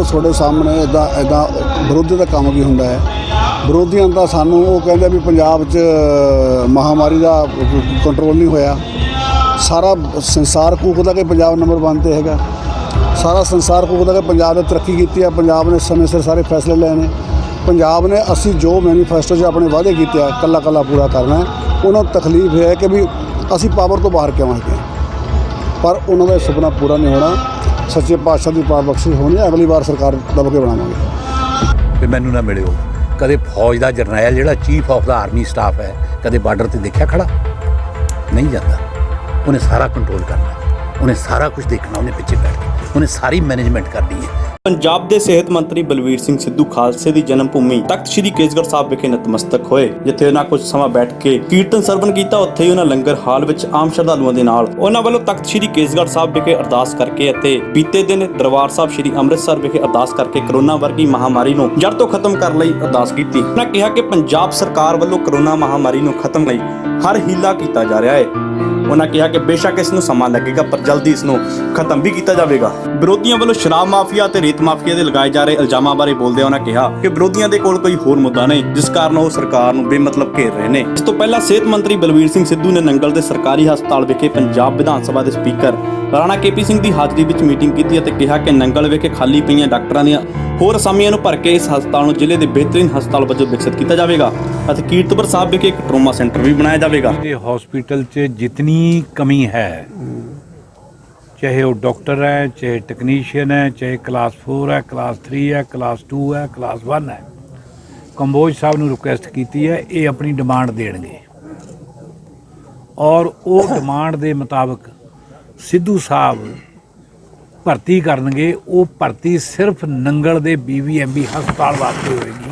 ਤੁਹਾਡੇ ਸਾਹਮਣੇ ਇੱਦਾਂ ਵਿਰੋਧੀ ਦਾ ਕੰਮ ਵੀ ਹੁੰਦਾ ਹੈ। ਵਿਰੋਧੀਆਂ ਦਾ ਸਾਨੂੰ ਉਹ ਕਹਿੰਦੇ ਵੀ ਪੰਜਾਬ 'ਚ ਮਹਾਮਾਰੀ ਦਾ ਕੰਟਰੋਲ ਨਹੀਂ ਹੋਇਆ। ਸਾਰਾ ਸੰਸਾਰ ਕੂਕਦਾ ਕਿ ਪੰਜਾਬ ਨੰਬਰ 1 'ਤੇ ਹੈਗਾ। ਸਾਰਾ ਸੰਸਾਰ ਕੂਕਦਾ ਕਿ ਪੰਜਾਬ ਨੇ ਤਰੱਕੀ ਕੀਤੀ ਹੈ, ਪੰਜਾਬ ਨੇ ਸਮੇਂ ਸਿਰ ਸਾਰੇ ਫੈਸਲੇ ਲਏ ਨੇ। ਪੰਜਾਬ ਨੇ ਅਸੀਂ ਜੋ ਮੈਨੀਫੈਸਟੋ 'ਚ ਆਪਣੇ ਵਾਅਦੇ ਕੀਤੇ ਆ ਕੱਲਾ ਕੱਲਾ ਪੂਰਾ ਕਰਨਾ ਹੈ। ਉਹਨਾਂ ਨੂੰ ਤਕਲੀਫ ਹੈ ਕਿ ਵੀ ਅਸੀਂ ਪਾਵਰ ਤੋਂ ਬਾਹਰ ਕਿਉਂ ਹੈਗੇ, ਪਰ ਉਹਨਾਂ ਦਾ ਸੁਪਨਾ ਪੂਰਾ ਨਹੀਂ ਹੋਣਾ। ਸੱਚੇ ਪਾਤਸ਼ਾਹ ਦੀ ਪਾਕ ਬਖਸ਼ਿਸ਼ ਹੋਣੀ, ਅਗਲੀ ਵਾਰ ਸਰਕਾਰ ਦਬ ਕੇ ਬਣਾਵਾਂਗੇ। ਤੇ ਮੈਨੂੰ ਨਾ ਮਿਲਿਓ ਕਦੇ ਫੌਜ ਦਾ ਜਰਨੈਲ ਜਿਹੜਾ chief of the army staff ਹੈ, ਕਦੇ ਬਾਰਡਰ ਤੇ ਦੇਖਿਆ ਖੜਾ ਨਹੀਂ ਜਾਂਦਾ। ਉਹਨੇ ਸਾਰਾ ਕੰਟਰੋਲ ਕਰਨਾ, ਉਹਨੇ ਸਾਰਾ ਕੁਝ ਦੇਖਣਾ, ਉਹਨੇ ਪਿੱਛੇ ਬੈਠ ਕੇ ਉਹਨੇ ਸਾਰੀ ਮੈਨੇਜਮੈਂਟ ਕਰਨੀ ਹੈ। ਪੰਜਾਬ ਦੇ ਸਿਹਤ ਮੰਤਰੀ ਬਲਵੀਰ ਸਿੰਘ ਸਿੱਧੂ ਖਾਲਸੇ ਦੀ ਜਨਮ ਭੂਮੀ ਤਖਤ ਸ੍ਰੀ ਕੇਸਗੜ੍ਹ ਸਾਹਿਬ ਵਿਖੇ ਨਤਮਸਤਕ ਹੋਏ, ਜਿੱਥੇ ਉਹਨਾਂ ਕੁਝ ਸਮਾਂ ਬੈਠ ਕੇ ਕੀਰਤਨ ਸਰਵਣ ਕੀਤਾ। ਉੱਥੇ ਹੀ ਉਹਨਾਂ ਲੰਗਰ ਹਾਲ ਵਿੱਚ ਆਮ ਸ਼ਰਧਾਲੂਆਂ ਦੇ ਨਾਲ ਉਹਨਾਂ ਵੱਲੋਂ ਤਖਤ ਸ੍ਰੀ ਕੇਸਗੜ੍ਹ ਸਾਹਿਬ ਵਿਖੇ ਅਰਦਾਸ ਕਰਕੇ ਅਤੇ ਬੀਤੇ ਦਿਨ ਦਰਬਾਰ ਸਾਹਿਬ ਸ੍ਰੀ ਅੰਮ੍ਰਿਤਸਰ ਵਿਖੇ ਅਰਦਾਸ ਕਰਕੇ ਕਰੋਨਾ ਵਰਗੀ ਮਹਾਮਾਰੀ ਨੂੰ ਜੜ ਤੋਂ ਖਤਮ ਕਰਨ ਲਈ ਅਰਦਾਸ ਕੀਤੀ। ਉਹਨਾਂ ਕਿਹਾ ਕਿ ਪੰਜਾਬ ਸਰਕਾਰ ਵੱਲੋਂ ਕਰੋਨਾ ਮਹਾਮਾਰੀ ਨੂੰ ਖਤਮ ਲਈ ਹਰ ਹੀਲਾ ਕੀਤਾ ਜਾ ਰਿਹਾ ਹੈ। ਉਹਨਾਂ ਕਿਹਾ ਕਿ ਬੇਸ਼ੱਕ ਇਸ ਨੂੰ ਸਮਾਂ ਲੱਗੇਗਾ, ਪਰ ਜਲਦੀ ਇਸ ਨੂੰ ਖਤਮ ਵੀ ਕੀਤਾ ਜਾਵੇਗਾ। ਵਿਰੋਧੀਆਂ ਵੱਲੋਂ ਸ਼ਰਾਬ ਮਾਫੀਆ ਤੇ ਰੇਤ ਮਾਫੀਆ ਦੇ ਲਗਾਏ ਜਾ ਰਹੇ ਇਲਜ਼ਾਮਾਂ ਬਾਰੇ ਬੋਲਦਿਆਂ ਉਹਨਾਂ ਕਿਹਾ ਕਿ ਵਿਰੋਧੀਆਂ ਦੇ ਕੋਲ ਕੋਈ ਹੋਰ ਮੁੱਦਾ ਨਹੀਂ, ਜਿਸ ਕਾਰਨ ਉਹ ਸਰਕਾਰ ਨੂੰ ਬੇਮਤਲਬ ਘੇਰ ਰਹੇ ਨੇ। ਇਸ ਤੋਂ ਪਹਿਲਾਂ ਸਿਹਤ ਮੰਤਰੀ ਬਲਵੀਰ ਸਿੰਘ ਸਿੱਧੂ ਨੇ ਨੰਗਲ ਦੇ ਸਰਕਾਰੀ ਹਸਪਤਾਲ ਵਿਖੇ ਪੰਜਾਬ ਵਿਧਾਨ ਸਭਾ ਦੇ ਸਪੀਕਰ ਰਾਣਾ KP ਸਿੰਘ ਦੀ ਹਾਜ਼ਰੀ ਵਿੱਚ ਮੀਟਿੰਗ ਕੀਤੀ ਅਤੇ ਕਿਹਾ ਕਿ ਨੰਗਲ ਵਿਖੇ ਖਾਲੀ ਪਈਆਂ ਡਾਕਟਰਾਂ ਦੀਆਂ ਹੋਰ ਅਸਾਮੀਆਂ ਨੂੰ ਭਰ ਕੇ ਇਸ ਹਸਪਤਾਲ ਨੂੰ ਜ਼ਿਲ੍ਹੇ ਦੇ ਬਿਹਤਰੀਨ ਹਸਪਤਾਲ ਵਜੋਂ ਵਿਕਸਿਤ ਕੀਤਾ ਜਾਵੇਗਾ ਅਤੇ ਕੀਰਤਪੁਰ ਸਾਹਿਬ ਵਿਖੇ ਇੱਕ ਟਰੋਮਾ सेंटर भी बनाया जाएगा। हॉस्पिटल च जितनी कमी है, चाहे वो डॉक्टर है, चाहे टेक्नीशियन है, चाहे क्लास 4 है, क्लास 3 है, क्लास 2 है, क्लास 1 है, कंबोज साहब ने रिक्वेस्ट की है, ये अपनी डिमांड देंगे और वो डिमांड के मुताबिक सिद्धू साहब भर्ती करनगे। वो भर्ती सिर्फ नंगल के BVMB हस्पताल वास्ते होएगी।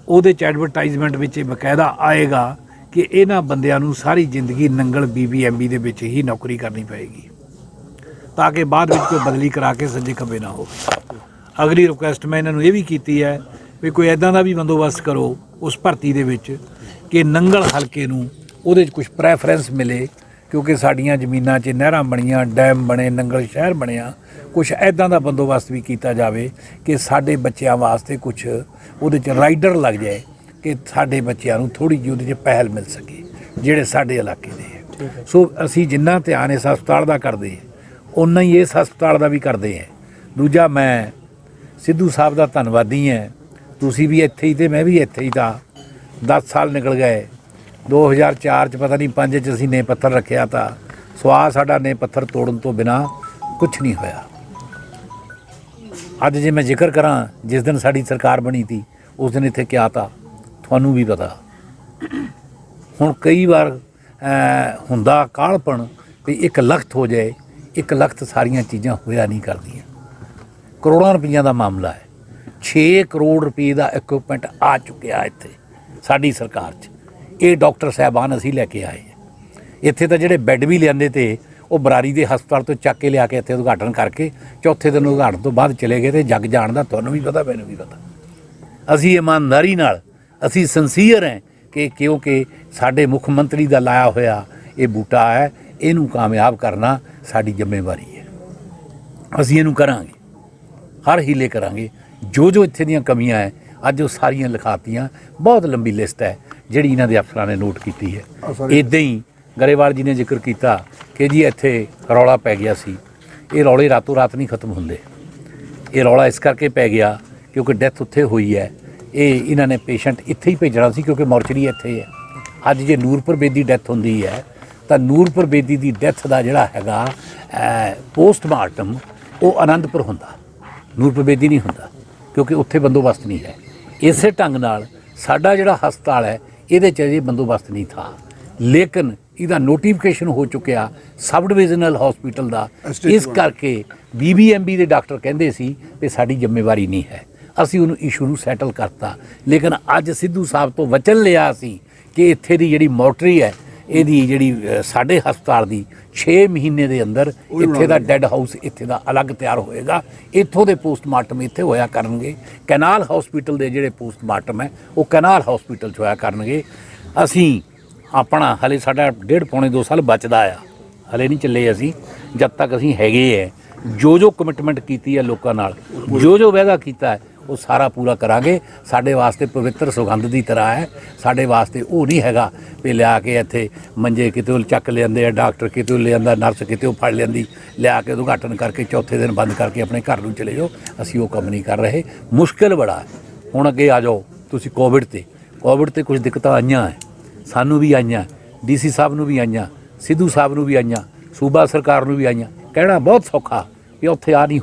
ਉਹਦੇ 'ਚ ਐਡਵਰਟਾਈਜ਼ਮੈਂਟ ਵਿੱਚ ਬਕਾਇਦਾ ਆਏਗਾ ਕਿ ਇਹਨਾਂ ਬੰਦਿਆਂ ਨੂੰ ਸਾਰੀ ਜ਼ਿੰਦਗੀ ਨੰਗਲ BVMB ਦੇ ਵਿੱਚ ਹੀ ਨੌਕਰੀ ਕਰਨੀ ਪਏਗੀ, ਤਾਂ ਕਿ ਬਾਅਦ ਵਿੱਚ ਕੋਈ ਬਦਲੀ ਕਰਾ ਕੇ ਸੱਜੇ ਖੱਬੇ ਨਾ ਹੋਵੇ। ਅਗਲੀ ਰਿਕੁਐਸਟ ਮੈਂ ਇਹਨਾਂ ਨੂੰ ਇਹ ਵੀ ਕੀਤੀ ਹੈ ਵੀ ਕੋਈ ਇੱਦਾਂ ਦਾ ਵੀ ਬੰਦੋਬਸਤ ਕਰੋ ਉਸ ਭਰਤੀ ਦੇ ਵਿੱਚ ਕਿ ਨੰਗਲ ਹਲਕੇ ਨੂੰ ਉਹਦੇ 'ਚ ਕੁਝ ਪ੍ਰੈਫਰੈਂਸ ਮਿਲੇ, ਕਿਉਂਕਿ ਸਾਡੀਆਂ ਜ਼ਮੀਨਾਂ 'ਚ ਨਹਿਰਾਂ ਬਣੀਆਂ, ਡੈਮ ਬਣੇ, ਨੰਗਲ ਸ਼ਹਿਰ ਬਣਿਆ। ਕੁਛ ਇੱਦਾਂ ਦਾ ਬੰਦੋਬਸਤ ਵੀ ਕੀਤਾ ਜਾਵੇ ਕਿ ਸਾਡੇ ਬੱਚਿਆਂ ਵਾਸਤੇ ਕੁਛ ਉਹਦੇ 'ਚ ਰਾਈਡਰ ਲੱਗ ਜਾਏ ਕਿ ਸਾਡੇ ਬੱਚਿਆਂ ਨੂੰ ਥੋੜ੍ਹੀ ਜਿਹੀ ਉਹਦੇ 'ਚ ਪਹਿਲ ਮਿਲ ਸਕੇ ਜਿਹੜੇ ਸਾਡੇ ਇਲਾਕੇ ਦੇ ਹੈ। ਸੋ ਅਸੀਂ ਜਿੰਨਾ ਧਿਆਨ ਇਸ ਹਸਪਤਾਲ ਦਾ ਕਰਦੇ ਹਾਂ ਓਨਾ ਹੀ ਇਸ ਹਸਪਤਾਲ ਦਾ ਵੀ ਕਰਦੇ ਹਾਂ। ਦੂਜਾ, ਮੈਂ ਸਿੱਧੂ ਸਾਹਿਬ ਦਾ ਧੰਨਵਾਦੀ ਹਾਂ। ਤੁਸੀਂ ਵੀ ਇੱਥੇ ਹੀ ਤੇ ਮੈਂ ਵੀ ਇੱਥੇ ਹੀ ਤਾਂ 10 ਸਾਲ ਨਿਕਲ ਗਏ। 2004 'ਚ ਪਤਾ ਨਹੀਂ 5 'ਚ ਅਸੀਂ ਨੀਂਹ ਪੱਥਰ ਰੱਖਿਆ ਤਾਂ ਸਵਾਹ ਸਾਡਾ ਨੀਂਹ ਪੱਥਰ ਤੋੜਨ ਤੋਂ ਬਿਨਾਂ ਕੁਛ ਨਹੀਂ ਹੋਇਆ। ਅੱਜ ਜੇ ਮੈਂ ਜ਼ਿਕਰ ਕਰਾਂ ਜਿਸ ਦਿਨ ਸਾਡੀ ਸਰਕਾਰ ਬਣੀ ਤੀ ਉਸ ਦਿਨ ਇੱਥੇ ਕਿਹਾ ਤਾਂ ਤੁਹਾਨੂੰ ਵੀ ਪਤਾ। ਹੁਣ ਕਈ ਵਾਰ ਹੁੰਦਾ ਕਾਹਲਪਣ ਵੀ 1 ਲੱਖ ਹੋ ਜਾਏ, 1 ਲੱਖ ਸਾਰੀਆਂ ਚੀਜ਼ਾਂ ਹੋਇਆ ਨਹੀਂ ਕਰਦੀਆਂ। ਕਰੋੜਾਂ ਰੁਪਈਆਂ ਦਾ ਮਾਮਲਾ ਹੈ। 6 ਕਰੋੜ ਰੁਪਏ ਦਾ ਇਕਵਿਪਮੈਂਟ ਆ ਚੁੱਕਿਆ ਇੱਥੇ ਸਾਡੀ ਸਰਕਾਰ 'ਚ। ਇਹ ਡਾਕਟਰ ਸਾਹਿਬਾਨ ਅਸੀਂ ਲੈ ਕੇ ਆਏ। ਇੱਥੇ ਤਾਂ ਜਿਹੜੇ ਬੈੱਡ ਵੀ ਲਿਆਂਦੇ ਤੇ ਉਹ ਬਰਾਰੀ ਦੇ ਹਸਪਤਾਲ ਤੋਂ ਚੱਕ ਕੇ ਲਿਆ ਕੇ ਇੱਥੇ ਉਦਘਾਟਨ ਕਰਕੇ ਚੌਥੇ ਦਿਨ ਉਦਘਾਟਨ ਤੋਂ ਬਾਅਦ ਚਲੇ ਗਏ। ਤੇ ਜੱਗ ਜਾਣਦਾ, ਤੁਹਾਨੂੰ ਵੀ ਪਤਾ, ਮੈਨੂੰ ਵੀ ਪਤਾ। ਅਸੀਂ ਇਮਾਨਦਾਰੀ ਨਾਲ, ਅਸੀਂ ਸਿੰਸੀਅਰ ਹੈ ਕਿ ਕਿਉਂਕਿ ਸਾਡੇ ਮੁੱਖ ਮੰਤਰੀ ਦਾ ਲਾਇਆ ਹੋਇਆ ਇਹ ਬੂਟਾ ਹੈ, ਇਹਨੂੰ ਕਾਮਯਾਬ ਕਰਨਾ ਸਾਡੀ ਜ਼ਿੰਮੇਵਾਰੀ ਹੈ। ਅਸੀਂ ਇਹਨੂੰ ਕਰਾਂਗੇ, ਹਰ ਹੀਲੇ ਕਰਾਂਗੇ। ਜੋ ਜੋ ਇੱਥੇ ਦੀਆਂ ਕਮੀਆਂ ਹੈ ਅੱਜ ਉਹ ਸਾਰੀਆਂ ਲਿਖਾਤੀਆਂ। ਬਹੁਤ ਲੰਬੀ ਲਿਸਟ ਹੈ ਜਿਹੜੀ ਇਹਨਾਂ ਦੇ ਅਫਸਰਾਂ ਨੇ ਨੋਟ ਕੀਤੀ ਹੈ। ਇੱਦਾਂ ਹੀ ਗਰੇਵਾਲ ਜੀ ਨੇ ਜ਼ਿਕਰ ਕੀਤਾ ਕਿ ਜੀ ਇੱਥੇ ਰੌਲਾ ਪੈ ਗਿਆ ਸੀ। ਇਹ ਰੌਲੇ ਰਾਤੋਂ ਰਾਤ ਨਹੀਂ ਖਤਮ ਹੁੰਦੇ। ਇਹ ਰੌਲਾ ਇਸ ਕਰਕੇ ਪੈ ਗਿਆ ਕਿਉਂਕਿ ਡੈਥ ਉੱਥੇ ਹੋਈ ਹੈ। ਇਹ ਇਹਨਾਂ ਨੇ ਪੇਸ਼ੈਂਟ ਇੱਥੇ ਹੀ ਭੇਜਣਾ ਸੀ ਕਿਉਂਕਿ ਮੋਰਚਰੀ ਇੱਥੇ ਹੈ। ਅੱਜ ਜੇ ਨੂਰਪੁਰ ਬੇਦੀ ਡੈਥ ਹੁੰਦੀ ਹੈ ਤਾਂ ਨੂਰਪੁਰ ਬੇਦੀ ਦੀ ਡੈਥ ਦਾ ਜਿਹੜਾ ਹੈਗਾ ਪੋਸਟਮਾਰਟਮ ਉਹ ਆਨੰਦਪੁਰ ਹੁੰਦਾ, ਨੂਰਪੁਰ ਬੇਦੀ ਨਹੀਂ ਹੁੰਦਾ, ਕਿਉਂਕਿ ਉੱਥੇ ਬੰਦੋਬਸਤ ਨਹੀਂ ਹੈ। ਇਸੇ ਢੰਗ ਨਾਲ ਸਾਡਾ ਜਿਹੜਾ ਹਸਪਤਾਲ ਹੈ ਇਹਦੇ 'ਚ ਅਜੇ ਬੰਦੋਬਸਤ ਨਹੀਂ ਥਾ, ਲੇਕਿਨ ਇਹਦਾ ਨੋਟੀਫਿਕੇਸ਼ਨ ਹੋ ਚੁੱਕਿਆ ਸਬ ਡਿਵੀਜ਼ਨਲ ਹਸਪੀਟਲ ਦਾ। ਇਸ ਕਰਕੇ BVMB ਦੇ ਡਾਕਟਰ ਕਹਿੰਦੇ ਸੀ ਕਿ ਸਾਡੀ ਜ਼ਿੰਮੇਵਾਰੀ ਨਹੀਂ ਹੈ। ਅਸੀਂ ਉਹਨੂੰ ਇਸ਼ੂ ਨੂੰ ਸੈਟਲ ਕਰਤਾ। ਲੇਕਿਨ ਅੱਜ ਸਿੱਧੂ ਸਾਹਿਬ ਤੋਂ ਵਚਨ ਲਿਆ ਸੀ ਕਿ ਇੱਥੇ ਦੀ ਜਿਹੜੀ ਮੋਰਟਰੀ ਹੈ ਇਹਦੀ ਜਿਹੜੀ ਸਾਡੇ ਹਸਪਤਾਲ ਦੀ 6 ਮਹੀਨੇ ਦੇ ਅੰਦਰ ਇੱਥੇ ਦਾ ਡੈੱਡ ਹਾਊਸ ਇੱਥੇ ਦਾ ਅਲੱਗ ਤਿਆਰ ਹੋਏਗਾ। ਇੱਥੋਂ ਦੇ ਪੋਸਟਮਾਰਟਮ ਇੱਥੇ ਹੋਇਆ ਕਰਨਗੇ। ਕੈਨਾਲ ਹਸਪੀਟਲ ਦੇ ਜਿਹੜੇ ਪੋਸਟਮਾਰਟਮ ਹੈ ਉਹ ਕੈਨਾਲ ਹਸਪੀਟਲ 'ਚ ਹੋਇਆ ਕਰਨਗੇ। ਅਸੀਂ ਆਪਣਾ ਹਲੇ ਸਾਡਾ 1.5 ਪੌਣੇ 2 ਸਾਲ ਬਚਦਾ ਆ, ਹਲੇ ਨਹੀਂ ਚੱਲੇ ਅਸੀਂ। ਜਦ ਤੱਕ ਅਸੀਂ ਹੈਗੇ ਹੈ ਜੋ ਕਮਿਟਮੈਂਟ ਕੀਤੀ ਹੈ ਲੋਕਾਂ ਨਾਲ, ਜੋ ਵਾਅਦਾ ਕੀਤਾ ਹੈ ਉਹ ਸਾਰਾ ਪੂਰਾ ਕਰਾਂਗੇ। ਸਾਡੇ ਵਾਸਤੇ ਪਵਿੱਤਰ ਸੁਗੰਧ ਦੀ ਤਰ੍ਹਾਂ ਹੈ। ਸਾਡੇ ਵਾਸਤੇ ਉਹ ਨਹੀਂ ਹੈਗਾ ਵੀ ਲਿਆ ਕੇ ਇੱਥੇ ਮੰਜੇ ਕਿਤੇ ਚੱਕ ਲਿਆਂਦੇ ਆ, ਡਾਕਟਰ ਕਿਤੇ ਲਿਆਂਦਾ, ਨਰਸ ਕਿਤੇ ਫੜ ਲਿਆਂਦੀ, ਲਿਆ ਕੇ ਉਦਘਾਟਨ ਕਰਕੇ ਚੌਥੇ ਦਿਨ ਬੰਦ ਕਰਕੇ ਆਪਣੇ ਘਰ ਨੂੰ ਚਲੇ ਜਾਓ। ਅਸੀਂ ਉਹ ਕੰਮ ਨਹੀਂ ਕਰ ਰਹੇ। ਮੁਸ਼ਕਿਲ ਬੜਾ ਹੈ। ਹੁਣ ਅੱਗੇ ਆ ਜਾਓ ਤੁਸੀਂ ਕੋਵਿਡ 'ਤੇ ਕੁਝ ਦਿੱਕਤਾਂ ਆਈਆਂ ਹੈ, ਸਾਨੂੰ ਵੀ ਆਈਆਂ, DC ਸਾਹਿਬ ਨੂੰ ਵੀ ਆਈਆਂ, ਸਿੱਧੂ ਸਾਹਿਬ ਨੂੰ ਵੀ ਆਈਆਂ, ਸੂਬਾ ਸਰਕਾਰ ਨੂੰ ਵੀ ਆਈਆਂ। ਕਹਿਣਾ ਬਹੁਤ ਸੌਖਾ ਵੀ ਉੱਥੇ ਆ ਨਹੀਂ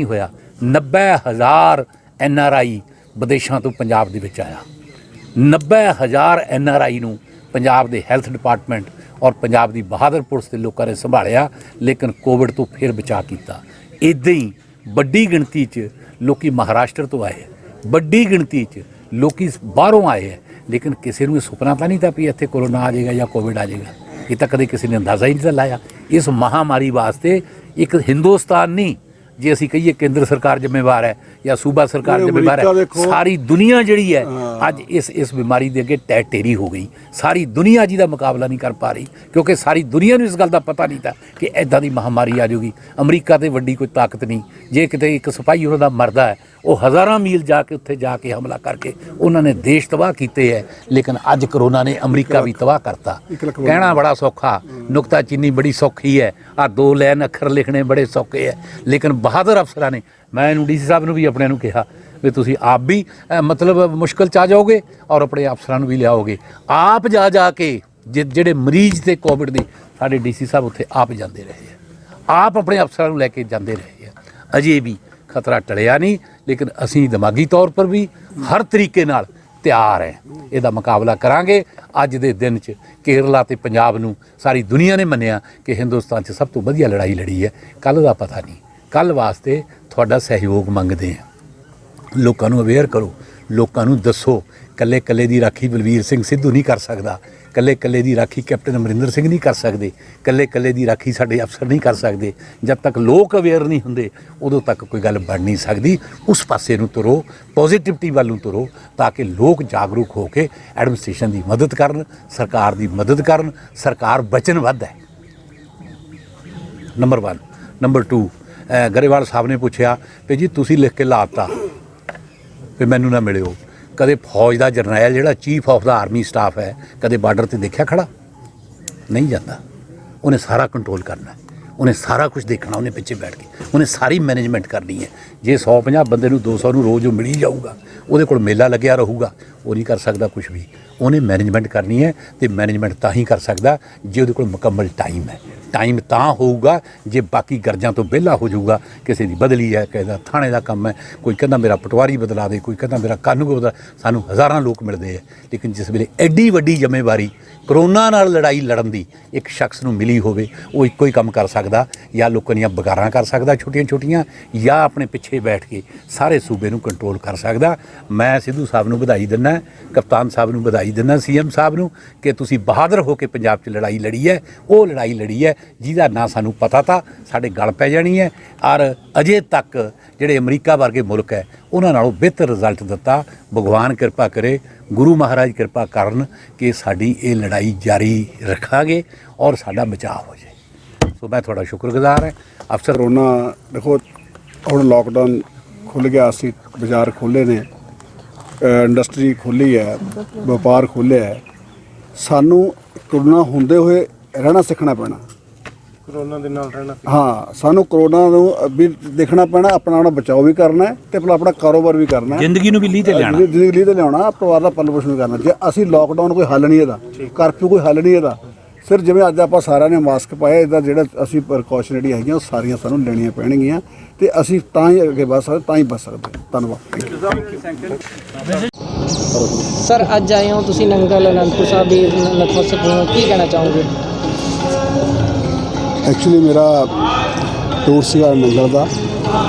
ਹੋਇਆ। 90,000 NRI ਵਿਦੇਸ਼ਾਂ ਤੋਂ ਪੰਜਾਬ ਦੇ ਵਿੱਚ ਆਇਆ। 90,000 NRI ਨੂੰ ਪੰਜਾਬ ਦੇ ਹੈਲਥ ਡਿਪਾਰਟਮੈਂਟ ਔਰ ਪੰਜਾਬ ਦੀ ਬਹਾਦਰ ਪੁਲਿਸ ਦੇ ਲੋਕਾਂ ਨੇ ਸੰਭਾਲਿਆ, ਲੇਕਿਨ ਕੋਵਿਡ ਤੋਂ ਫਿਰ ਬਚਾਅ ਕੀਤਾ। ਇੱਦਾਂ ਹੀ ਵੱਡੀ ਗਿਣਤੀ 'ਚ ਲੋਕੀ ਮਹਾਰਾਸ਼ਟਰ ਤੋਂ ਆਏ, ਵੱਡੀ ਗਿਣਤੀ 'ਚ ਲੋਕੀ ਬਾਹਰੋਂ ਆਏ ਹੈ, ਲੇਕਿਨ ਕਿਸੇ ਨੂੰ ਇਹ ਸੁਪਨਾ ਤਾਂ ਨਹੀਂ ਤਾਂ ਵੀ ਇੱਥੇ ਕੋਰੋਨਾ ਆ ਜਾਏਗਾ ਜਾਂ ਕੋਵਿਡ ਆ ਜਾਏਗਾ। ਇਹ ਤਾਂ ਕਦੇ ਕਿਸੇ ਨੇ ਅੰਦਾਜ਼ਾ ਹੀ ਨਹੀਂ ਲਾਇਆ। ਇਸ ਮਹਾਮਾਰੀ ਵਾਸਤੇ ਇੱਕ ਹਿੰਦੁਸਤਾਨ ਨਹੀਂ, ਜੇ ਅਸੀਂ ਕਹੀਏ ਕੇਂਦਰ ਸਰਕਾਰ ਜ਼ਿੰਮੇਵਾਰ ਹੈ ਜਾਂ ਸੂਬਾ ਸਰਕਾਰ ਜ਼ਿੰਮੇਵਾਰ ਹੈ, ਸਾਰੀ ਦੁਨੀਆ ਜਿਹੜੀ ਹੈ ਅੱਜ ਇਸ ਬਿਮਾਰੀ ਦੇ ਅੱਗੇ ਢੇਰੀ ਹੋ ਗਈ। ਸਾਰੀ ਦੁਨੀਆ ਜਿਹਦਾ ਮੁਕਾਬਲਾ ਨਹੀਂ ਕਰ ਪਾ ਰਹੀ, ਕਿਉਂਕਿ ਸਾਰੀ ਦੁਨੀਆ ਨੂੰ ਇਸ ਗੱਲ ਦਾ ਪਤਾ ਨਹੀਂ ਤਾਂ ਕਿ ਇੱਦਾਂ ਦੀ ਮਹਾਮਾਰੀ ਆ ਜਾਊਗੀ। ਅਮਰੀਕਾ ਤੇ ਵੱਡੀ ਕੋਈ ਤਾਕਤ ਨਹੀਂ। ਜੇ ਕਿਤੇ ਇੱਕ ਸਿਪਾਹੀ ਉਹਨਾਂ ਦਾ ਮਰਦਾ ਹੈ, ਉਹ ਹਜ਼ਾਰਾਂ ਮੀਲ ਜਾ ਕੇ ਉੱਥੇ ਜਾ ਕੇ ਹਮਲਾ ਕਰਕੇ ਉਹਨਾਂ ਨੇ ਦੇਸ਼ ਤਬਾਹ ਕੀਤੇ ਹੈ। ਲੇਕਿਨ ਅੱਜ ਕਰੋਨਾ ਨੇ ਅਮਰੀਕਾ ਵੀ ਤਬਾਹ ਕਰਤਾ। ਕਹਿਣਾ ਬੜਾ ਸੌਖਾ, ਨੁਕਤਾਚੀਨੀ ਬੜੀ ਸੌਖੀ ਹੈ, ਆਹ 2 ਲਾਈਨ ਅੱਖਰ ਲਿਖਣੇ ਬੜੇ ਸੌਖੇ ਹੈ, ਲੇਕਿਨ ਬਹਾਦਰ ਅਫਸਰਾਂ ਨੇ, ਮੈਂ ਇਹਨੂੰ DC ਸਾਹਿਬ ਨੂੰ ਵੀ ਆਪਣਿਆਂ ਨੂੰ ਕਿਹਾ ਵੀ ਤੁਸੀਂ ਆਪ ਵੀ ਮਤਲਬ ਮੁਸ਼ਕਿਲ 'ਚ ਆ ਜਾਓਗੇ ਔਰ ਆਪਣੇ ਅਫਸਰਾਂ ਨੂੰ ਵੀ ਲਿਆਓਗੇ। ਆਪ ਜਾ ਕੇ ਜਿਹੜੇ ਮਰੀਜ਼ ਤੇ ਕੋਵਿਡ ਦੇ, ਸਾਡੇ DC ਸਾਹਿਬ ਉੱਥੇ ਆਪ ਜਾਂਦੇ ਰਹੇ ਆ, ਆਪ ਆਪਣੇ ਅਫਸਰਾਂ ਨੂੰ ਲੈ ਕੇ ਜਾਂਦੇ ਰਹੇ ਆ। ਅਜੇ ਵੀ ਖਤਰਾ ਟਲਿਆ ਨਹੀਂ, ਲੇਕਿਨ ਅਸੀਂ ਦਿਮਾਗੀ ਤੌਰ ਪਰ ਵੀ ਹਰ ਤਰੀਕੇ ਨਾਲ ਤਿਆਰ ਹੈ। ਇਹਦਾ ਮੁਕਾਬਲਾ ਕਰਾਂਗੇ। ਅੱਜ ਦੇ ਦਿਨ 'ਚ ਕੇਰਲਾ ਤੇ ਪੰਜਾਬ ਨੂੰ ਸਾਰੀ ਦੁਨੀਆ ਨੇ ਮੰਨਿਆ ਕਿ ਹਿੰਦੁਸਤਾਨ 'ਚ ਸਭ ਤੋਂ ਵਧੀਆ ਲੜਾਈ ਲੜੀ ਹੈ। ਕੱਲ੍ਹ ਦਾ ਪਤਾ ਨਹੀਂ, ਕੱਲ੍ਹ ਵਾਸਤੇ ਤੁਹਾਡਾ ਸਹਿਯੋਗ ਮੰਗਦੇ ਹਾਂ। ਲੋਕਾਂ ਨੂੰ ਅਵੇਅਰ ਕਰੋ, ਲੋਕਾਂ ਨੂੰ ਦੱਸੋ। ਕੱਲੇ ਦੀ ਰਾਖੀ ਬਲਵੀਰ ਸਿੰਘ ਸਿੱਧੂ ਨਹੀਂ ਕਰ ਸਕਦਾ, ਕੱਲੇ ਦੀ ਰਾਖੀ ਕੈਪਟਨ ਅਮਰਿੰਦਰ ਸਿੰਘ ਨਹੀਂ ਕਰ ਸਕਦੇ, ਕੱਲੇ ਦੀ ਰਾਖੀ ਸਾਡੇ ਅਫਸਰ ਨਹੀਂ ਕਰ ਸਕਦੇ। ਜਦ ਤੱਕ ਲੋਕ ਅਵੇਅਰ ਨਹੀਂ ਹੁੰਦੇ ਉਦੋਂ ਤੱਕ ਕੋਈ ਗੱਲ ਬਣ ਨਹੀਂ ਸਕਦੀ। ਉਸ ਪਾਸੇ ਨੂੰ ਤੁਰੋ, ਪੋਜ਼ਿਟਿਵਿਟੀ ਵੱਲ ਨੂੰ ਤੁਰੋ, ਤਾਂ ਕਿ ਲੋਕ ਜਾਗਰੂਕ ਹੋ ਕੇ ਐਡਮਿਨਿਸਟ੍ਰੇਸ਼ਨ ਦੀ ਮਦਦ ਕਰਨ, ਸਰਕਾਰ ਦੀ ਮਦਦ ਕਰਨ। ਸਰਕਾਰ ਵਚਨਬੱਧ ਹੈ, ਨੰਬਰ 1। ਨੰਬਰ 2, ਗਰੇਵਾਲ ਸਾਹਿਬ ਨੇ ਪੁੱਛਿਆ ਵੀ ਜੀ ਤੁਸੀਂ ਲਿਖ ਕੇ ਲਾਤਾ ਵੀ ਮੈਨੂੰ ਨਾ ਮਿਲਿਓ। ਕਦੇ ਫੌਜ ਦਾ ਜਰਨੈਲ ਜਿਹੜਾ chief of the army staff ਹੈ, ਕਦੇ ਬਾਰਡਰ 'ਤੇ ਦੇਖਿਆ ਖੜਾ? ਨਹੀਂ ਜਾਂਦਾ। ਉਹਨੇ ਸਾਰਾ ਕੰਟਰੋਲ ਕਰਨਾ, ਉਹਨੇ ਸਾਰਾ ਕੁਝ ਦੇਖਣਾ, ਉਹਨੇ ਪਿੱਛੇ ਬੈਠ ਕੇ ਉਹਨੇ ਸਾਰੀ ਮੈਨੇਜਮੈਂਟ ਕਰਨੀ ਹੈ। ਜੇ 150 ਬੰਦੇ ਨੂੰ 200 ਨੂੰ ਰੋਜ਼ ਮਿਲ ਹੀ ਜਾਊਗਾ, ਉਹਦੇ ਕੋਲ ਮੇਲਾ ਲੱਗਿਆ ਰਹੂਗਾ, ਉਹ ਨਹੀਂ ਕਰ ਸਕਦਾ ਕੁਝ ਵੀ। ਉਹਨੇ ਮੈਨੇਜਮੈਂਟ ਕਰਨੀ ਹੈ, ਤੇ ਮੈਨੇਜਮੈਂਟ ਤਾਂ ਹੀ ਕਰ ਸਕਦਾ ਜੇ ਉਹਦੇ ਕੋਲ ਮੁਕੰਮਲ ਟਾਈਮ ਹੈ। ਟਾਈਮ ਤਾਂ ਹੋਊਗਾ ਜੇ ਬਾਕੀ ਗਰਜਾਂ ਤੋਂ ਵਿਹਲਾ ਹੋ ਜਾਊਗਾ। ਕਿਸੇ ਦੀ ਬਦਲੀ ਹੈ, ਕਿਸੇ ਦਾ ਥਾਣੇ ਦਾ ਕੰਮ ਹੈ, ਕੋਈ ਕਹਿੰਦਾ ਮੇਰਾ ਪਟਵਾਰੀ ਬਦਲਾ ਦੇ, ਕੋਈ ਕਹਿੰਦਾ ਮੇਰਾ ਕਾਨੂੰਗੋ ਬਦਲਾ। ਸਾਨੂੰ ਹਜ਼ਾਰਾਂ ਲੋਕ ਮਿਲਦੇ ਹੈ, ਲੇਕਿਨ ਜਿਸ ਵੇਲੇ ਐਡੀ ਵੱਡੀ ਜ਼ਿੰਮੇਵਾਰੀ ਕਰੋਨਾ ਨਾਲ ਲੜਾਈ ਲੜਨ ਦੀ ਇੱਕ ਸ਼ਖਸ ਨੂੰ ਮਿਲੀ ਹੋਵੇ, ਉਹ ਇੱਕੋ ਹੀ ਕੰਮ ਕਰ ਸਕਦਾ, ਜਾਂ ਲੋਕਾਂ ਦੀਆਂ ਬਗਾਰਾਂ ਕਰ ਸਕਦਾ ਛੋਟੀਆਂ, ਜਾਂ ਆਪਣੇ ਪਿੱਛੇ ਬੈਠ ਕੇ ਸਾਰੇ ਸੂਬੇ ਨੂੰ ਕੰਟਰੋਲ ਕਰ ਸਕਦਾ। ਮੈਂ ਸਿੱਧੂ ਸਾਹਿਬ ਨੂੰ ਵਧਾਈ ਦਿੰਦਾ, ਕਪਤਾਨ ਸਾਹਿਬ ਨੂੰ ਵਧਾਈ ਦਿੰਦਾ, CM ਸਾਹਿਬ ਨੂੰ, ਕਿ ਤੁਸੀਂ ਬਹਾਦਰ ਹੋ ਕੇ ਪੰਜਾਬ 'ਚ ਲੜਾਈ ਲੜੀ ਹੈ। ਉਹ ਲੜਾਈ ਲੜੀ ਹੈ ਜਿਹਦਾ ਨਾ ਸਾਨੂੰ ਪਤਾ ਤਾਂ ਸਾਡੇ ਗਲ ਪੈ ਜਾਣੀ ਹੈ। ਔਰ ਅਜੇ ਤੱਕ ਜਿਹੜੇ ਅਮਰੀਕਾ ਵਰਗੇ ਮੁਲਕ ਹੈ ਉਹਨਾਂ ਨਾਲੋਂ ਬਿਹਤਰ ਰਿਜ਼ਲਟ ਦਿੱਤਾ। ਭਗਵਾਨ ਕਿਰਪਾ ਕਰੇ, ਗੁਰੂ ਮਹਾਰਾਜ ਕਿਰਪਾ ਕਰਨ ਕਿ ਸਾਡੀ ਇਹ ਲੜਾਈ ਜਾਰੀ ਰੱਖਾਂਗੇ ਔਰ ਸਾਡਾ ਬਚਾਅ ਹੋ ਜਾਏ। ਸੋ ਮੈਂ ਤੁਹਾਡਾ ਸ਼ੁਕਰਗੁਜ਼ਾਰ ਹਾਂ ਅਫਸਰ। ਕਰੋਨਾ ਦੇਖੋ, ਹੁਣ ਲੋਕਡਾਊਨ ਖੁੱਲ੍ਹ ਗਿਆ, ਅਸੀਂ ਬਾਜ਼ਾਰ ਖੋਲ੍ਹੇ ਨੇ, ਇੰਡਸਟਰੀ ਖੋਲ੍ਹੀ ਹੈ, ਵਪਾਰ ਖੋਲ੍ਹਿਆ ਹੈ। ਸਾਨੂੰ ਕਰੋਨਾ ਹੁੰਦੇ ਹੋਏ ਰਹਿਣਾ ਸਿੱਖਣਾ ਪੈਣਾ, ਕਰੋਨਾ ਦੇ ਨਾਲ ਰਹਿਣਾ। ਹਾਂ, ਸਾਨੂੰ ਕਰੋਨਾ ਨੂੰ ਵੀ ਦੇਖਣਾ ਪੈਣਾ, ਆਪਣਾ ਬਚਾਓ ਵੀ ਕਰਨਾ ਹੈ ਤੇ ਆਪਣਾ ਕਾਰੋਬਾਰ ਵੀ ਕਰਨਾ ਹੈ, ਜ਼ਿੰਦਗੀ ਨੂੰ ਵੀ ਲੀਹ ਤੇ ਲਿਆਉਣਾ, ਜ਼ਿੰਦਗੀ ਲੀਹ ਤੇ ਲਿਆਉਣਾ, ਪਰਿਵਾਰ ਦਾ ਪਾਲਣ ਪੋਸ਼ਣ ਵੀ ਕਰਨਾ। ਜੇ ਅਸੀਂ ਲੋਕਡਾਊਨ ਕੋਈ ਹੱਲ ਨਹੀਂ ਇਹਦਾ, ਕਰਫਿਊ ਕੋਈ ਹੱਲ ਨਹੀਂ ਇਹਦਾ, ਸਿਰ ਜਿਵੇਂ ਅੱਜ ਆਪਾਂ ਸਾਰਿਆਂ ਨੇ ਮਾਸਕ ਪਾਇਆ, ਇਹਦਾ ਜਿਹੜਾ ਅਸੀਂ ਪ੍ਰੀਕਾਸ਼ਨ ਜਿਹੜੀਆਂ ਹੈਗੀਆਂ ਉਹ ਸਾਰੀਆਂ ਸਾਨੂੰ ਲੈਣੀਆਂ ਪੈਣਗੀਆਂ, ਤੇ ਅਸੀਂ ਤਾਂ ਹੀ ਅੱਗੇ ਵੱਧ ਸਕਦੇ, ਤਾਂ ਹੀ ਬਚ ਸਕਦੇ। ਧੰਨਵਾਦ। ਸਰ, ਅੱਜ ਆਏ ਹੋ ਤੁਸੀਂ ਨੰਗਲ ਅਨੰਦਪੁਰ ਸਾਹਿਬ ਵੀ ਨਤਮਸਤਕ ਹੋ, ਕੀ ਕਹਿਣਾ ਚਾਹੋਗੇ? ਐਕਚੁਅਲੀ ਮੇਰਾ ਟੂਰ ਸੀਗਾ ਨੰਗਲ ਦਾ।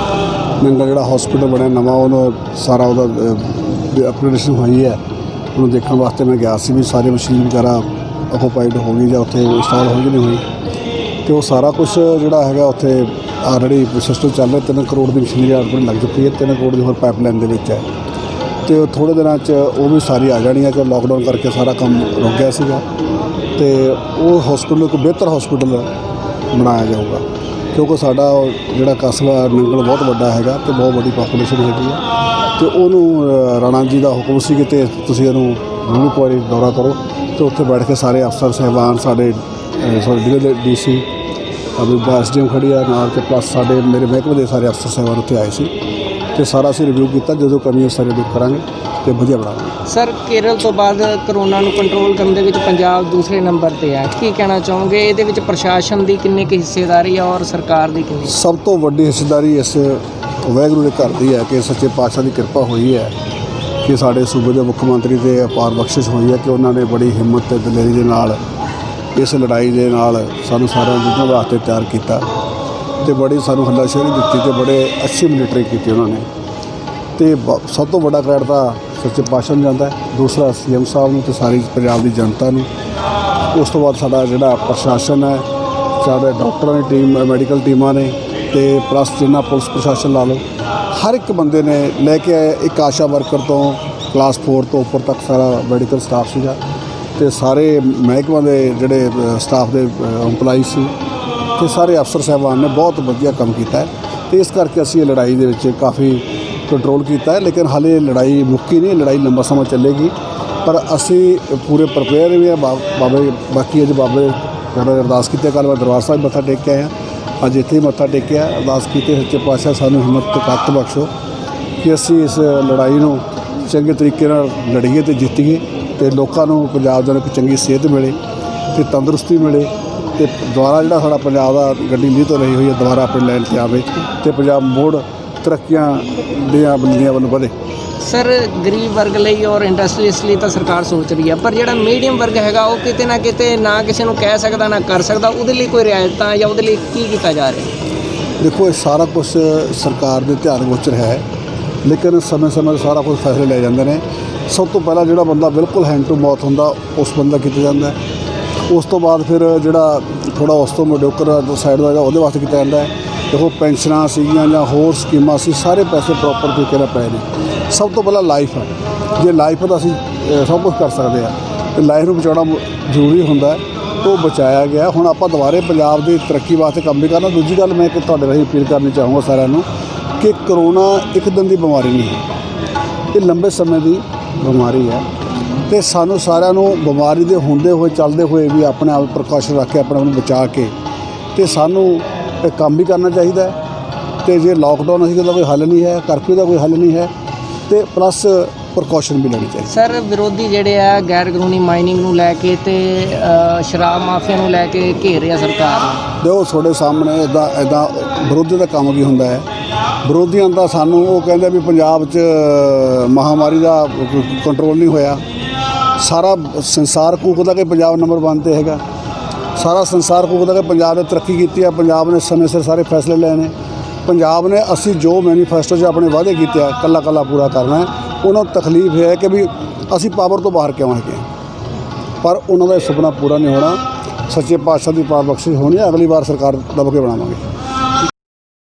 ਨੰਗਲ ਜਿਹੜਾ ਹਸਪੀਟਲ ਬਣਿਆ ਨਵਾਂ, ਉਹਨੂੰ ਸਾਰਾ ਉਹਦਾ ਅਪਗ੍ਰੇਡੇਸ਼ਨ ਹੋਈ ਹੈ, ਉਹਨੂੰ ਦੇਖਣ ਵਾਸਤੇ ਮੈਂ ਗਿਆ ਸੀ ਵੀ ਸਾਰੇ ਮਸ਼ੀਨ ਵਗੈਰਾ ਆਕੂਪਾਈਡ ਹੋ ਗਈ ਜਾਂ ਉੱਥੇ ਇੰਸਟਾਲ ਹੋਈ ਕਿ ਨਹੀਂ ਹੋਈ। ਅਤੇ ਉਹ ਸਾਰਾ ਕੁਛ ਜਿਹੜਾ ਹੈਗਾ ਉੱਥੇ ਆਲਰੇਡੀ ਸਿਸਟਮ ਚੱਲ ਰਿਹਾ। 3 ਕਰੋੜ ਦੀ ਮਸ਼ੀਨਰੀ ਆਲਰੇਡੀ ਲੱਗ ਚੁੱਕੀ ਹੈ, 3 ਕਰੋੜ ਦੀ ਹੋਰ ਪਾਈਪਲਾਈਨ ਦੇ ਵਿੱਚ ਹੈ, ਅਤੇ ਉਹ ਥੋੜ੍ਹੇ ਦਿਨਾਂ 'ਚ ਉਹ ਵੀ ਸਾਰੀ ਆ ਜਾਣੀ ਹੈ, ਕਿ ਲੋਕਡਾਊਨ ਕਰਕੇ ਸਾਰਾ ਕੰਮ ਰੁਕ ਗਿਆ ਸੀਗਾ। ਅਤੇ ਉਹ ਹਸਪੀਟਲ ਇੱਕ ਬਿਹਤਰ ਹਸਪੀਟਲ ਬਣਾਇਆ ਜਾਊਗਾ। ਕਿਉਂਕਿ ਸਾਡਾ ਜਿਹੜਾ ਕਸਬਾ ਨੰਗਲ ਬਹੁਤ ਵੱਡਾ ਹੈਗਾ ਤੇ ਬਹੁਤ ਵੱਡੀ ਪਾਪੂਲੇਸ਼ਨ ਹੈਗੀ ਆ, ਤੇ ਉਹਨੂੰ ਰਾਣਾ ਜੀ ਦਾ ਹੁਕਮ ਸੀ ਕਿ ਤੇ ਤੁਸੀਂ ਇਹਨੂੰ ਜ਼ਰੂਰ ਇੱਕ ਵਾਰੀ ਦੌਰਾ ਕਰੋ, ਤੇ ਉੱਥੇ ਬੈਠ ਕੇ ਸਾਰੇ ਅਫਸਰ ਸਾਹਿਬਾਨ ਸਾਡੇ ਜ਼ਿਲ੍ਹੇ ਦੇ DC ਅਬੂ ਐਸਡੀਐਮ ਖੜੀ ਆ ਨਾਲ, ਤੇ ਪਲੱਸ ਸਾਡੇ ਮੇਰੇ ਮਹਿਕਮੇ ਦੇ ਸਾਰੇ ਅਫਸਰ ਸਾਹਿਬਾਨ ਉੱਥੇ ਆਏ ਸੀ, ਤੇ ਸਾਰਾ ਅਸੀਂ ਰਿਵਿਊ ਕੀਤਾ। ਜਦੋਂ ਕਮੀ ਉਸ ਸਾਰੇ ਦੂਰ ਕਰਾਂਗੇ ਤੇ ਵਧੀਆ ਬਣਾਵਾਂਗੇ। ਸਰ ਕੇਰਲ ਤੋਂ ਬਾਅਦ ਕਰੋਨਾ ਨੂੰ ਕੰਟਰੋਲ ਕਰਨ ਦੇ ਵਿੱਚ ਪੰਜਾਬ ਦੂਸਰੇ ਨੰਬਰ ਤੇ ਹੈ, ਕੀ ਕਹਿਣਾ ਚਾਹੋਗੇ? ਇਹਦੇ ਵਿੱਚ ਪ੍ਰਸ਼ਾਸਨ ਦੀ ਕਿੰਨੀ ਕੁ ਹਿੱਸੇਦਾਰੀ ਹੈ ਔਰ ਸਰਕਾਰ ਦੀ ਕਿੰਨੀ? ਸਭ ਤੋਂ ਵੱਡੀ ਹਿੱਸੇਦਾਰੀ ਇਸ ਵਾਹਿਗੁਰੂ ਦੇ ਘਰ ਦੀ ਹੈ ਕਿ ਸੱਚੇ ਪਾਤਸ਼ਾਹ ਦੀ ਕਿਰਪਾ ਹੋਈ ਹੈ ਕਿ ਸਾਡੇ ਸੂਬੇ ਦੇ ਮੁੱਖ ਮੰਤਰੀ 'ਤੇ ਅਪਾਰ ਬਖਸ਼ਿਸ਼ ਹੋਈ ਹੈ ਕਿ ਉਹਨਾਂ ਨੇ ਬੜੀ ਹਿੰਮਤ ਤੇ ਦਲੇਰੀ ਦੇ ਨਾਲ ਇਸ ਲੜਾਈ ਦੇ ਨਾਲ ਸਾਨੂੰ ਸਾਰਿਆਂ ਨੂੰ ਜੂਝਣ ਵਾਸਤੇ ਤਿਆਰ ਕੀਤਾ, ਤੇ ਬੜੀ ਸਾਨੂੰ ਹੱਲਾਸ਼ੇਰੀ ਦਿੱਤੀ, ਤੇ ਬੜੇ ਅੱਛੀ ਮਿਲਟਰੀ ਕੀਤੀ ਉਹਨਾਂ ਨੇ। ਤੇ ਸਭ ਤੋਂ ਵੱਡਾ ਕ੍ਰੈਡਿਟ ਤਾਂ ਸੱਚੇ ਪਾਤਸ਼ਾਹ ਨੂੰ ਜਾਂਦਾ ਹੈ, ਦੂਸਰਾ CM ਸਾਹਿਬ ਨੂੰ ਤੇ ਸਾਰੀ ਪੰਜਾਬ ਦੀ ਜਨਤਾ ਨੂੰ, ਉਸ ਤੋਂ ਬਾਅਦ ਸਾਡਾ ਜਿਹੜਾ ਪ੍ਰਸ਼ਾਸਨ ਹੈ, ਸਾਡੇ ਡਾਕਟਰਾਂ ਦੀ ਟੀਮ, ਮੈਡੀਕਲ ਟੀਮਾਂ ਨੇ, ਤੇ ਪਲੱਸ ਜਿੰਨਾ ਪੁਲਿਸ ਪ੍ਰਸ਼ਾਸਨ ਲਾ ਲਓ, ਹਰ ਇੱਕ ਬੰਦੇ ਨੇ ਲੈ ਕੇ ਆਏ। ਇੱਕ ਆਸ਼ਾ ਵਰਕਰ ਤੋਂ ਕਲਾਸ 4 ਤੋਂ ਉੱਪਰ ਤੱਕ ਸਾਰਾ ਮੈਡੀਕਲ ਸਟਾਫ ਸੀਗਾ, ਤੇ ਸਾਰੇ ਮਹਿਕਮਿਆਂ ਦੇ ਜਿਹੜੇ ਸਟਾਫ ਦੇ EMPLOYEE ਸੀ, ਤੇ ਸਾਰੇ ਅਫਸਰ ਸਾਹਿਬਾਨ ਨੇ ਬਹੁਤ ਵਧੀਆ ਕੰਮ ਕੀਤਾ ਹੈ, ਤੇ ਇਸ ਕਰਕੇ ਅਸੀਂ ਇਹ ਲੜਾਈ ਦੇ ਵਿੱਚ ਕਾਫੀ ਕੰਟਰੋਲ ਕੀਤਾ ਹੈ। ਲੇਕਿਨ ਹਾਲੇ ਲੜਾਈ ਮੁੱਕੀ ਨਹੀਂ, ਲੜਾਈ ਲੰਬਾ ਸਮਾਂ ਚੱਲੇਗੀ, ਪਰ ਅਸੀਂ ਪੂਰੇ ਪ੍ਰਪੇਅਰ ਵੀ ਹਾਂ। ਬਾਬੇ ਬਾਕੀ ਅੱਜ ਬਾਬੇ ਜਿਹੜਾ ਅਰਦਾਸ ਕੀਤੀ, ਕੱਲ੍ਹ ਮੈਂ ਦਰਬਾਰ ਸਾਹਿਬ ਮੱਥਾ ਟੇਕ ਕੇ ਆਇਆ, ਅੱਜ ਇੱਥੇ ਹੀ ਮੱਥਾ ਟੇਕਿਆ, ਅਰਦਾਸ ਕੀਤੀ ਸੱਚੇ ਪਾਤਸ਼ਾਹ ਸਾਨੂੰ ਹਿੰਮਤ ਤੇ ਤਾਕਤ ਬਖਸ਼ੋ ਕਿ ਅਸੀਂ ਇਸ ਲੜਾਈ ਨੂੰ ਚੰਗੇ ਤਰੀਕੇ ਨਾਲ ਲੜੀਏ ਤੇ ਜਿੱਤੀਏ, ਤੇ ਲੋਕਾਂ ਨੂੰ ਪੰਜਾਬ ਦੇ ਨੂੰ ਇੱਕ ਚੰਗੀ ਸਿਹਤ ਮਿਲੇ ਤੇ ਤੰਦਰੁਸਤੀ ਮਿਲੇ, ਤੇ ਦੁਬਾਰਾ ਜਿਹੜਾ ਸਾਡਾ ਪੰਜਾਬ ਦਾ ਗੱਡੀ ਲੀਹ ਤੋਂ ਰਹੀ ਹੋਈ ਹੈ ਦੁਬਾਰਾ ਆਪਣੀ ਲਾਈਨ 'ਤੇ ਆਵੇ, ਤੇ ਪੰਜਾਬ ਮੋੜ ਤਰੱਕੀਆਂ ਦੀਆਂ ਬੁਲੰਦੀਆਂ ਵੱਲ ਵਧੇ। ਸਰ ਗਰੀਬ ਵਰਗ ਲਈ ਔਰ ਇੰਡਸਟਰੀਜ਼ ਲਈ ਤਾਂ ਸਰਕਾਰ ਸੋਚ ਰਹੀ ਹੈ, ਪਰ ਜਿਹੜਾ ਮੀਡੀਅਮ ਵਰਗ ਹੈਗਾ ਉਹ ਕਿਤੇ ਨਾ ਕਿਸੇ ਨੂੰ ਕਹਿ ਸਕਦਾ ਨਾ ਕਰ ਸਕਦਾ, ਉਹਦੇ ਲਈ ਕੋਈ ਰਿਆਇਤਾਂ ਜਾਂ ਉਹਦੇ ਲਈ ਕੀ ਕੀਤਾ ਜਾ ਰਿਹਾ? ਦੇਖੋ, ਇਹ ਸਾਰਾ ਕੁਝ ਸਰਕਾਰ ਦੇ ਧਿਆਨ ਗੋਚਰ ਹੈ, ਲੇਕਿਨ ਸਮੇਂ-ਸਮੇਂ 'ਤੇ ਸਾਰਾ ਕੁਝ ਫੈਸਲੇ ਲੈ ਜਾਂਦੇ ਨੇ। ਸਭ ਤੋਂ ਪਹਿਲਾਂ ਜਿਹੜਾ ਬੰਦਾ ਬਿਲਕੁਲ ਹੈਂਡ ਟੂ ਮਾਊਥ ਹੁੰਦਾ ਉਸ ਬੰਦਾ ਕੀਤਾ ਜਾਂਦਾ ਹੈ, ਉਸ ਤੋਂ ਬਾਅਦ ਫਿਰ ਜਿਹੜਾ ਥੋੜ੍ਹਾ ਉਸ ਤੋਂ ਮੈਡੀਓਕਰ ਸਾਈਡ ਦਾ ਉਹਦੇ ਵਾਸਤੇ ਕੀਤਾ ਜਾਂਦਾ ਹੈ। ਦੇਖੋ, ਪੈਨਸ਼ਨਾਂ ਸੀਗੀਆਂ ਜਾਂ ਹੋਰ ਸਕੀਮਾਂ ਸੀ, ਸਾਰੇ ਪੈਸੇ ਪ੍ਰੋਪਰ ਤਰੀਕੇ ਨਾਲ ਪਏ ਨੇ। ਸਭ ਤੋਂ ਪਹਿਲਾਂ ਲਾਈਫ ਹੈ, ਜੇ ਲਾਈਫ ਦਾ ਅਸੀਂ ਸਭ ਕੁਝ ਕਰ ਸਕਦੇ ਹਾਂ, ਤੇ ਲਾਈਫ ਨੂੰ ਬਚਾਉਣਾ ਜ਼ਰੂਰੀ ਹੁੰਦਾ ਹੈ, ਉਹ ਬਚਾਇਆ ਗਿਆ। ਹੁਣ ਆਪਾਂ ਦੁਬਾਰੇ ਪੰਜਾਬ ਦੀ ਤਰੱਕੀ ਵਾਸਤੇ ਕੰਮ ਵੀ ਕਰਨਾ। ਦੂਜੀ ਗੱਲ ਮੈਂ ਇੱਕ ਤੁਹਾਡੇ ਰਾਹੀਂ ਅਪੀਲ ਕਰਨੀ ਚਾਹੂੰਗਾ ਸਾਰਿਆਂ ਨੂੰ ਕਿ ਕਰੋਨਾ ਇੱਕ ਦਿਨ ਦੀ ਬਿਮਾਰੀ ਨਹੀਂ ਹੈ, ਇਹ ਲੰਬੇ ਸਮੇਂ ਦੀ ਬਿਮਾਰੀ ਹੈ, ਤੇ ਸਾਨੂੰ ਸਾਰਿਆਂ ਨੂੰ ਬਿਮਾਰੀ ਦੇ ਹੁੰਦੇ ਹੋਏ ਚੱਲਦੇ ਹੋਏ ਵੀ ਆਪਣੇ ਆਪ ਪ੍ਰੀਕਾਸ਼ਨ ਰੱਖ ਕੇ ਆਪਣੇ ਆਪ ਨੂੰ ਬਚਾ ਕੇ ਤੇ ਸਾਨੂੰ ਇਹ ਕੰਮ ਵੀ ਕਰਨਾ ਚਾਹੀਦਾ ਹੈ। ਤੇ ਜੇ ਲਾਕਡਾਊਨ ਅਸੀਂ ਦਾ ਕੋਈ ਹੱਲ ਨਹੀਂ ਹੈ, ਕਰਫਿਊ ਦਾ ਕੋਈ ਹੱਲ ਨਹੀਂ ਹੈ, ਤੇ ਪਲੱਸ ਪ੍ਰੀਕਾਸ਼ਨ ਵੀ ਲੈਣੀ ਚਾਹੀਦੀ। ਸਰ ਵਿਰੋਧੀ ਜਿਹੜੇ ਆ ਗੈਰ ਕਾਨੂੰਨੀ ਮਾਈਨਿੰਗ ਨੂੰ ਲੈ ਕੇ ਤੇ ਸ਼ਰਾਬ ਮਾਫੀਆ ਨੂੰ ਲੈ ਕੇ ਘੇਰ ਰਿਹਾ ਸਰਕਾਰ ਨੂੰ। ਦੇਖੋ, ਤੁਹਾਡੇ ਸਾਹਮਣੇ ਇੱਦਾਂ ਵਿਰੋਧੀ ਦਾ ਕੰਮ ਕੀ ਹੁੰਦਾ ਹੈ। ਵਿਰੋਧੀਆਂ ਦਾ ਸਾਨੂੰ ਉਹ ਕਹਿੰਦੇ ਵੀ ਪੰਜਾਬ 'ਚ ਮਹਾਮਾਰੀ ਦਾ ਕੰਟਰੋਲ ਨਹੀਂ ਹੋਇਆ। ਸਾਰਾ ਸੰਸਾਰ ਕੂਕਦਾ ਕਿ ਪੰਜਾਬ ਨੰਬਰ 1 ਤੇ ਹੈਗਾ, ਸਾਰਾ ਸੰਸਾਰ ਕੂਕਦਾ ਕਿ ਪੰਜਾਬ ਨੇ ਤਰੱਕੀ ਕੀਤੀ ਹੈ, ਪੰਜਾਬ ਨੇ ਸਮੇਂ ਸਿਰ ਸਾਰੇ ਫੈਸਲੇ ਲਏ ਨੇ, ਪੰਜਾਬ ਨੇ ਅਸੀਂ ਜੋ ਮੈਨੀਫੈਸਟੋ 'ਚ ਆਪਣੇ ਵਾਅਦੇ ਕੀਤੇ ਆ ਕੱਲਾ ਪੂਰਾ ਕਰਨਾ ਹੈ। ਉਹਨਾਂ ਨੂੰ ਤਕਲੀਫ ਹੈ ਕਿ ਵੀ ਅਸੀਂ ਪਾਵਰ ਤੋਂ ਬਾਹਰ ਕਿਉਂ ਹੈਗੇ, ਪਰ ਉਹਨਾਂ ਦਾ ਸੁਪਨਾ ਪੂਰਾ ਨਹੀਂ ਹੋਣਾ। ਸੱਚੇ ਪਾਤਸ਼ਾਹ ਦੀ ਪਾਰ ਬਖਸ਼ਿਸ਼ ਹੋਣੀ ਹੈ, ਅਗਲੀ ਵਾਰ ਸਰਕਾਰ ਦਬ ਕੇ ਬਣਾਵਾਂਗੇ।